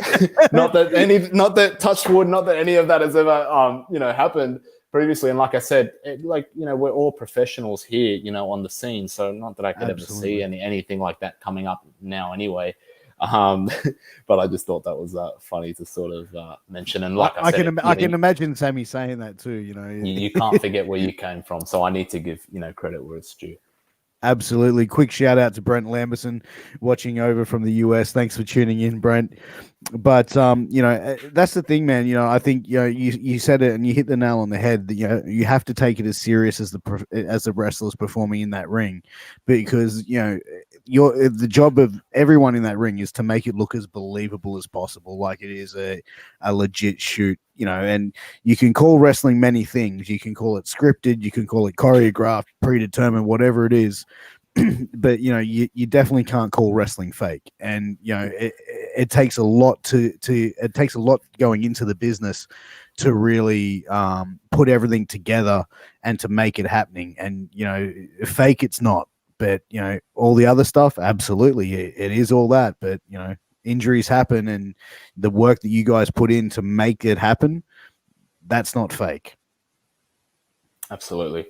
not that touch wood, not that any of that has ever, happened. previously. And like I said, we're all professionals here, on the scene. So not that I could ever see anything like that coming up now anyway. But I just thought that was funny to sort of mention. And like I said, I can imagine Sammy saying that too. You can't forget where you came from. So I need to give credit where it's due. Absolutely. Quick shout out to Brent Lamberson watching over from the US. Thanks for tuning in, Brent. But that's the thing, man. I think you said it and you hit the nail on the head that you have to take it as serious as the wrestlers performing in that ring, because the job of everyone in that ring is to make it look as believable as possible, like it is a legit shoot. And you can call wrestling many things. You can call it scripted, you can call it choreographed, predetermined, whatever it is. But you definitely can't call wrestling fake. And it takes a lot it takes a lot going into the business to really put everything together and to make it happening. And fake it's not. But all the other stuff, absolutely, it is all that. But injuries happen, and the work that you guys put in to make it happen, that's not fake. Absolutely.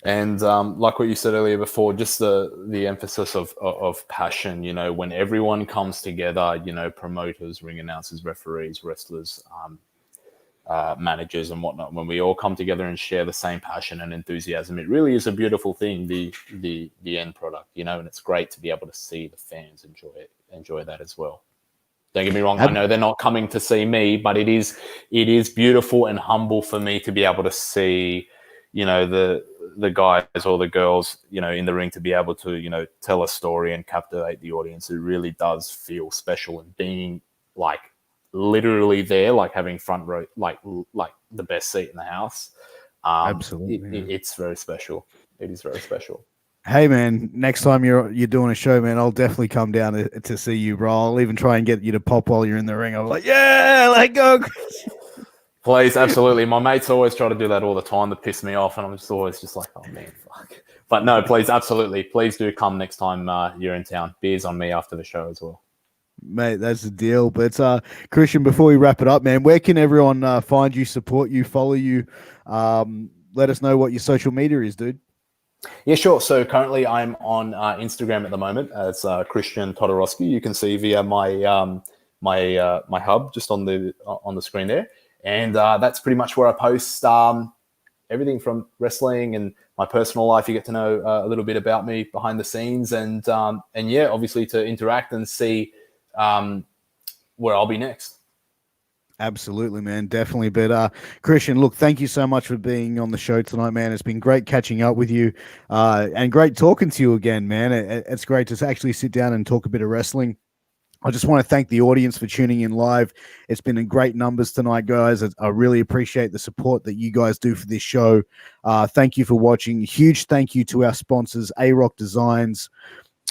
And like what you said earlier before, just the emphasis of passion, when everyone comes together, promoters, ring announcers, referees, wrestlers, managers and whatnot, when we all come together and share the same passion and enthusiasm, it really is a beautiful thing, the end product, and it's great to be able to see the fans enjoy that as well. Don't get me wrong, I know they're not coming to see me, but it is beautiful and humble for me to be able to see, the guys or the girls, in the ring, to be able to, tell a story and captivate the audience. It really does feel special, and being like literally there, like having front row, like the best seat in the house. Absolutely, it's very special. It is very special. Hey man, next time you're doing a show, man, I'll definitely come down to see you, bro. I'll even try and get you to pop while you're in the ring. I'm like, yeah, let go. Please, absolutely. My mates always try to do that all the time to piss me off, and I'm just always just like, oh man, fuck. But no, please, absolutely, please do come next time you're in town. Beers on me after the show as well. Mate, that's the deal. But Christian, before we wrap it up, man, where can everyone find you, support you, follow you? Let us know what your social media is, dude. Yeah, sure. So currently I'm on Instagram at the moment as Christian Todorowski. You can see via my my hub just on the screen there, and that's pretty much where I post everything from wrestling and my personal life. You get to know a little bit about me behind the scenes, and yeah, obviously to interact and see where I'll be next. Absolutely, man. Definitely. But Christian, look, thank you so much for being on the show tonight, man. It's been great catching up with you and great talking to you again, man. It's great to actually sit down and talk a bit of wrestling. I just want to thank the audience for tuning in live. It's been in great numbers tonight, guys. I really appreciate the support that you guys do for this show. Thank you for watching. Huge thank you to our sponsors, A-Rock Designs,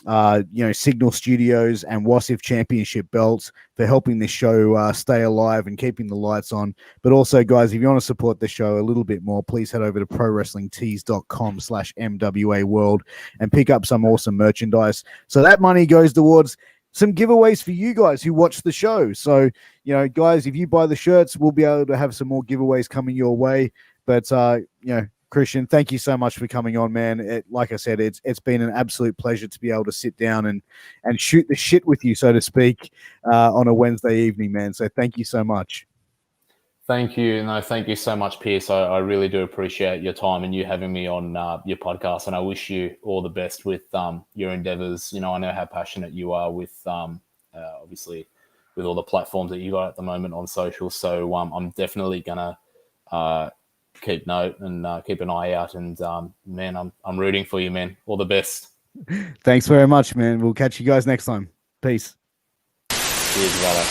Signal Studios and Wasif Championship Belts for helping this show stay alive and keeping the lights on. But also, guys, if you want to support the show a little bit more, please head over to prowrestlingtees.com/MWA World and pick up some awesome merchandise. So that money goes towards some giveaways for you guys who watch the show. So, guys, if you buy the shirts, we'll be able to have some more giveaways coming your way. But, Christian, thank you so much for coming on, man. Like I said, it's been an absolute pleasure to be able to sit down and shoot the shit with you, so to speak, on a Wednesday evening, man. So thank you so much. Thank you. No, thank you so much, Piers. I really do appreciate your time and you having me on your podcast. And I wish you all the best with your endeavors. I know how passionate you are with, obviously, with all the platforms that you got at the moment on social. So I'm definitely going to keep note and keep an eye out. And, man, I'm rooting for you, man. All the best. Thanks very much, man. We'll catch you guys next time. Peace. Cheers, brother.